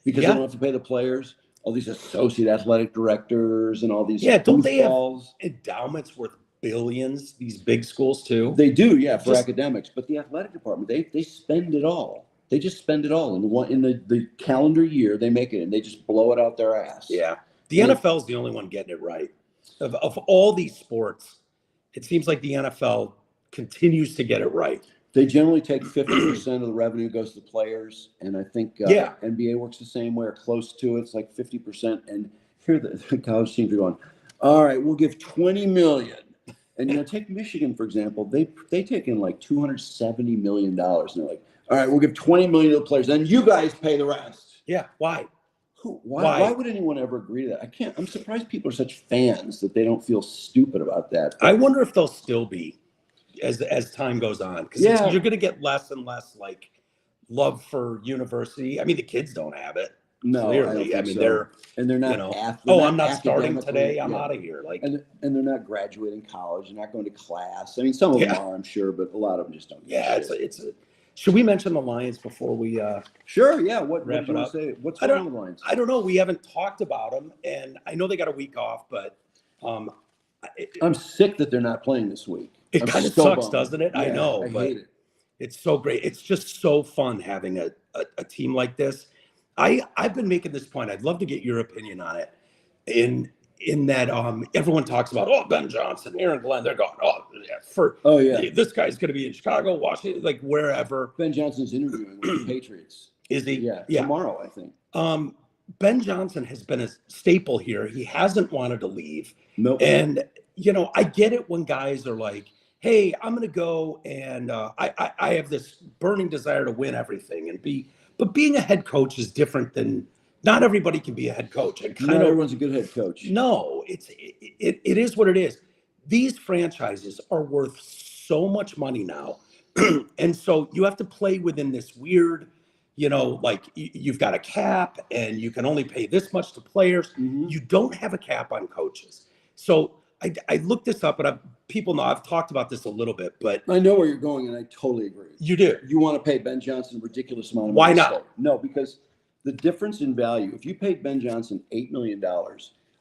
because they don't have to pay the players? All these associate athletic directors and all these don't they have balls. Endowments worth billions, these big schools too? They do, for academics. But the athletic department, they spend it all. They just spend it all in the calendar year. They make it and they just blow it out their ass. Yeah, the NFL is the only one getting it right. Of all these sports, it seems like the NFL continues to get it right. They generally take 50% of the revenue goes to the players, and I think NBA works the same way or close to it. It's like 50%. And here the college teams are going, all right, we'll give $20 million. And take Michigan, for example. They take in like $270 million. And they're like, all right, we'll give $20 million to the players. Then you guys pay the rest. Yeah. Why? Why would anyone ever agree to that? I'm surprised people are such fans that they don't feel stupid about that. I wonder if they'll still be as time goes on. Because you're going to get less and less like love for university. I mean, the kids don't have it. No, clearly. I mean, they're not. I'm not starting today. I'm out of here. Like, and they're not graduating college. They're not going to class. I mean, some of them are, I'm sure, but a lot of them just don't. Yeah, Should we mention the Lions before we Sure, yeah. What wrap do you it want up? to say? What's I going on don't with the Lions? I don't know. We haven't talked about them, and I know they got a week off, but I'm sick that they're not playing this week. it I'm kind of so sucks, bummed. doesn't it? I Yeah, know, I but hate it. it's so great. It's just so fun having a team like this. I've been making this point. I'd love to get your opinion on it. In that everyone talks about Ben Johnson, Aaron Glenn, they're going this guy's going to be in Chicago, Washington, like wherever. Ben Johnson's interviewing with the Patriots. Is he? Yeah, tomorrow I think. Ben Johnson has been a staple here. He hasn't wanted to leave. Nope. And I get it when guys are like, hey, I'm going to go and I have this burning desire to win everything but being a head coach is different than. Not everybody can be a head coach. And Not everyone's a good head coach. No, it is what it is. These franchises are worth so much money now. And so you have to play within this weird, like you've got a cap and you can only pay this much to players. Mm-hmm. You don't have a cap on coaches. So I looked this up, and people know I've talked about this a little bit, but I know where you're going, and I totally agree. You do. You want to pay Ben Johnson a ridiculous amount of Why money. not? No, because the difference in value, if you paid Ben Johnson $8 million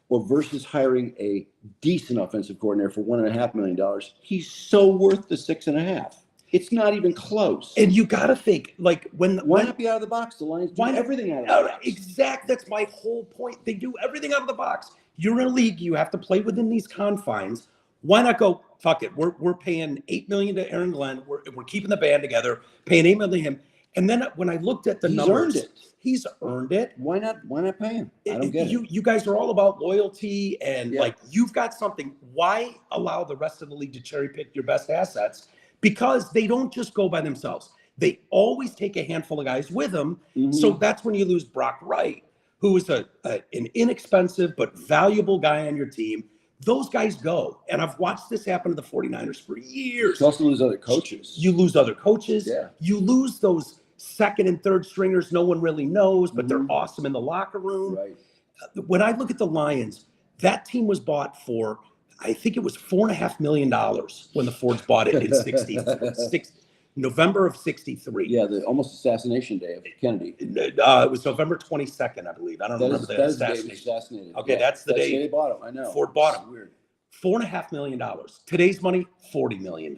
or versus hiring a decent offensive coordinator for $1.5 million, he's so worth the 6.5. It's not even close. And you got to think, like, why not be out of the box? The Lions do everything out of the box. Exactly. That's my whole point. They do everything out of the box. You're in a league. You have to play within these confines. Why not go, fuck it. We're paying $8 million to Aaron Glenn. We're keeping the band together, paying $8 million to him. And then when I looked at the numbers, he's earned it. Why not pay him? I don't get it. You guys are all about loyalty and like you've got something. Why allow the rest of the league to cherry pick your best assets? Because they don't just go by themselves. They always take a handful of guys with them. Mm-hmm. So that's when you lose Brock Wright, who is an inexpensive but valuable guy on your team. Those guys go. And I've watched this happen to the 49ers for years. You also lose other coaches. You lose other coaches. Yeah. You lose those second and third stringers no one really knows, but they're awesome in the locker room. Right. When I look at the Lions, that team was bought for, I think it was $4.5 million when the Fords bought it in November of 63. Yeah, the almost assassination day of Kennedy. It was November 22nd, I believe. I don't remember the assassination. Okay, that's the day they bought him. I know. Ford bought him. Weird. $4.5 million. Today's money, $40 million.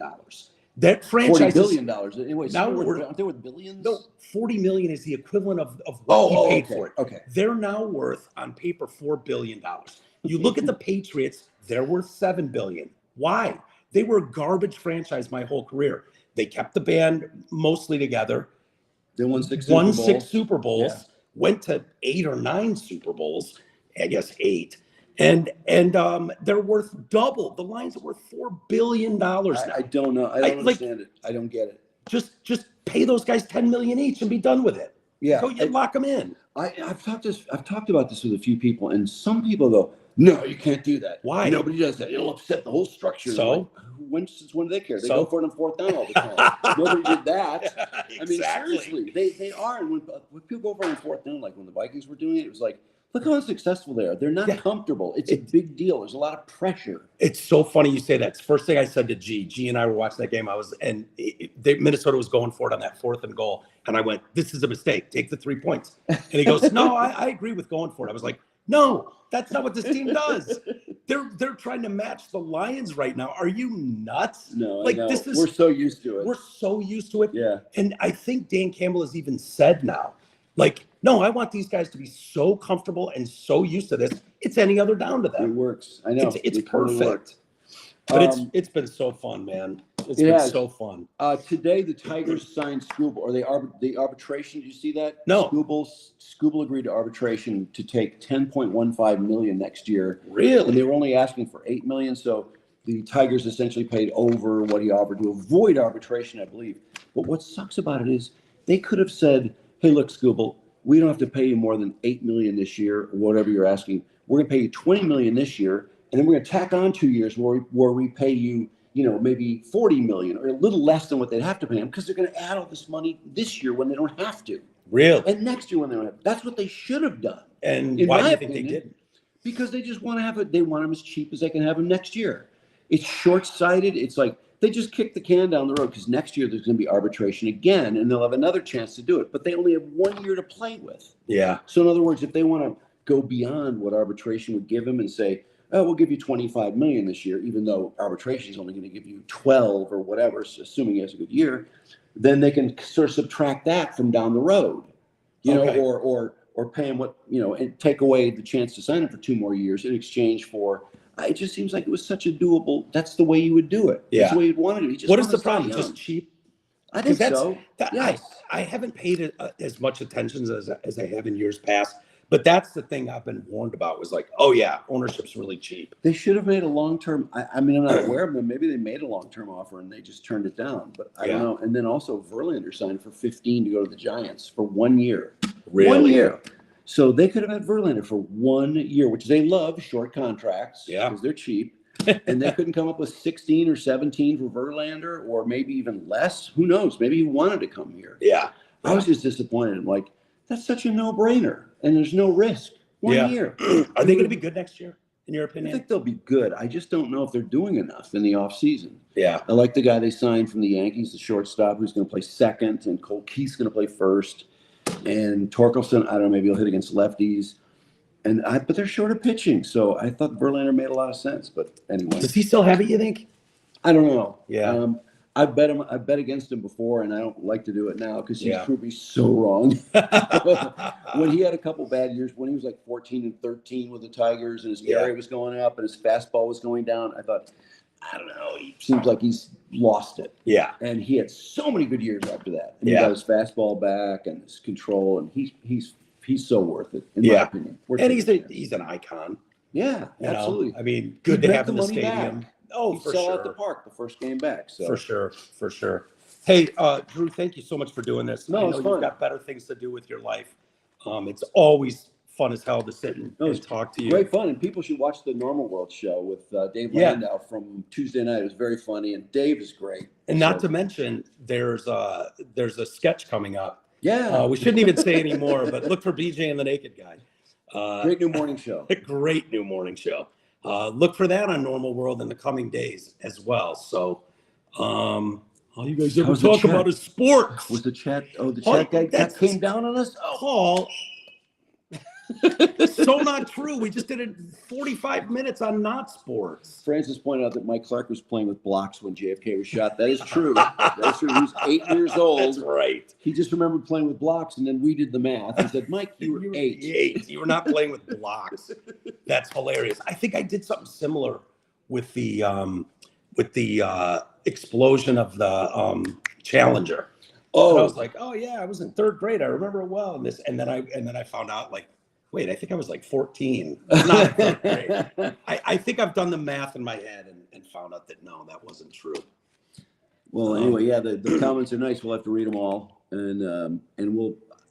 That franchise $40 billion. Anyway, now aren't they worth billions? No, $40 million is the equivalent of what he paid for it. Okay. They're now worth on paper $4 billion. You look at the Patriots, they're worth $7 billion. Why? They were a garbage franchise my whole career. They kept the band mostly together. They won six Super Bowls, went to 8 or 9 Super Bowls, I guess 8. And they're worth double. The Lions are worth $4 billion now. I don't know. I don't understand it. I don't get it. Just pay those guys $10 million each and be done with it. Yeah, go lock them in. I've talked about this with a few people, and some people go, "No, you can't do that. Why? Nobody does that. It'll upset the whole structure." So when do they care? They go for it on fourth down all the time. Nobody did that. Exactly. I mean, seriously, they are. And when people go for it on fourth down, like when the Vikings were doing it, it was like, look how successful they are. They're not comfortable. It's a big deal. There's a lot of pressure. It's so funny you say that. It's the first thing I said to G. G and I were watching that game. Minnesota was going for it on that 4th and goal. And I went, this is a mistake. Take the 3 points. And he goes, no, I agree with going for it. I was like, no, that's not what this team does. They're trying to match the Lions right now. Are you nuts? No, like I know. this is we're so used to it. We're so used to it. Yeah. And I think Dan Campbell has even said now, like, no, I want these guys to be so comfortable and so used to this. It's any other down to them. It works. I know. It's perfect. But it's been so fun, man. It's been so fun. Today, the Tigers signed Skubal, or the arbitration. Did you see that? No. Skubal agreed to arbitration to take $10.15 million next year. Really? And they were only asking for $8 million. So the Tigers essentially paid over what he offered to avoid arbitration, I believe. But what sucks about it is they could have said, "Hey, look, Skubal, we don't have to pay you more than $8 million this year, or whatever you're asking. We're going to pay you $20 million this year, and then we're going to tack on 2 years where we pay you, maybe $40 million, or a little less than what they'd have to pay him, because they're going to add all this money this year when they don't have to. Really? And next year when they don't have to. That's what they should have done. And why do you think they didn't? Because they just want to have it. They want him as cheap as they can have him next year. It's short-sighted. It's like they just kick the can down the road because next year there's going to be arbitration again, and they'll have another chance to do it. But they only have 1 year to play with. Yeah. So in other words, if they want to go beyond what arbitration would give them and say, oh, we'll give you $25 million this year, even though arbitration is only going to give you 12 or whatever, assuming he has a good year, then they can sort of subtract that from down the road, or pay him what, and take away the chance to sign him for 2 more years in exchange for. It just seems like it was such a doable. That's the way you would do it. Yeah. That's the way you'd want to do it. What is the problem? Just cheap? I think so. Yes. I haven't paid as much attention as I have in years past. But that's the thing I've been warned about was like, oh yeah, ownership's really cheap. They should have made a long-term. I mean, I'm not aware of them. Maybe they made a long-term offer and they just turned it down. But I don't know. And then also Verlander signed for 15 to go to the Giants for 1 year. Really? 1 year. So they could have had Verlander for 1 year, which they love short contracts because they're cheap. And they couldn't come up with 16 or 17 for Verlander, or maybe even less. Who knows? Maybe he wanted to come here. Yeah. I was just disappointed. I'm like, that's such a no-brainer, and there's no risk. 1 year. Are they going to be good next year, in your I opinion? think they'll be good. I just don't know if they're doing enough in the offseason. Yeah. I like the guy they signed from the Yankees, the shortstop, who's going to play second, and Cole Keith's going to play first. And Torkelson, I don't know, maybe he'll hit against lefties. But they're short of pitching, so I thought Verlander made a lot of sense. But anyway. Does he still have it, you think? I don't know. Yeah. I bet against him before, and I don't like to do it now because he's proved me so wrong. When he had a couple bad years, when he was like 14 and 13 with the Tigers, and his ERA was going up and his fastball was going down, I thought, I don't know, he seems like he's lost it. Yeah. And he had so many good years after that. And he got his fastball back and his control, and he's so worth it, in my opinion. And he's an icon. Yeah, absolutely. I mean, good to have in the stadium. Back. Oh, for sell sure. out the park the first game back. So. For sure. Hey, Drew, thank you so much for doing this. No, I know it's fun. You've got better things to do with your life. It's always fun as hell to sit and talk to you. Great fun, and people should watch the Normal World show with Dave Landau from Tuesday night. It was very funny, and Dave is great. And not to mention, there's a sketch coming up. Yeah. We shouldn't even say any more, but look for BJ and the Naked Guy. Great new morning show. Great new morning show. Look for that on Normal World in the coming days as well. So, all you guys ever talk about is sports. Was the chat? Oh, the chat guy that came down on us. Paul. So not true. We just did it 45 minutes on not sports. Francis pointed out that Mike Clark was playing with blocks when JFK was shot. That is true. That's true. He was 8 years old. That's right. He just remembered playing with blocks, and then we did the math. He said, "Mike, you were 8. You were not playing with blocks." That's hilarious. I think I did something similar with the explosion of the Challenger. Oh, and I was like, oh yeah, I was in 3rd grade. I remember it well. And then I found out, like, wait, I think I was like 14. Not in 3rd grade. I think I've done the math in my head and found out that no, that wasn't true. Well, anyway, the comments are nice. We'll have to read them all, and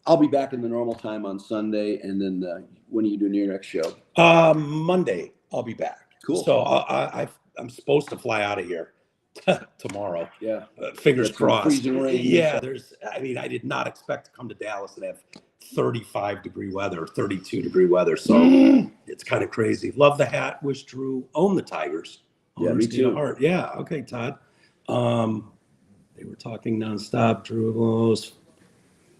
I'll be back in the normal time on Sunday, and then when are you doing your next show? Monday, I'll be back. Cool. So I'm supposed to fly out of here tomorrow. Yeah. Fingers crossed. Freezing rain. Yeah. I did not expect to come to Dallas and have 35-degree weather, 32-degree weather. So it's kind of crazy. Love the hat. Wish Drew owned the Tigers. Yeah, me too. Heart. Yeah. Okay, Todd. They were talking nonstop. Drew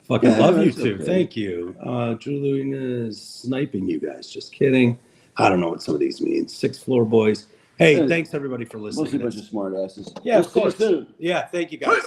fucking love you too. Okay. Thank you. Drew Lewin is sniping you guys. Just kidding. I don't know what some of these mean. 6th floor boys. Hey, thanks everybody for listening. Mostly a bunch of smart asses. Yeah, of course. Yeah, thank you guys.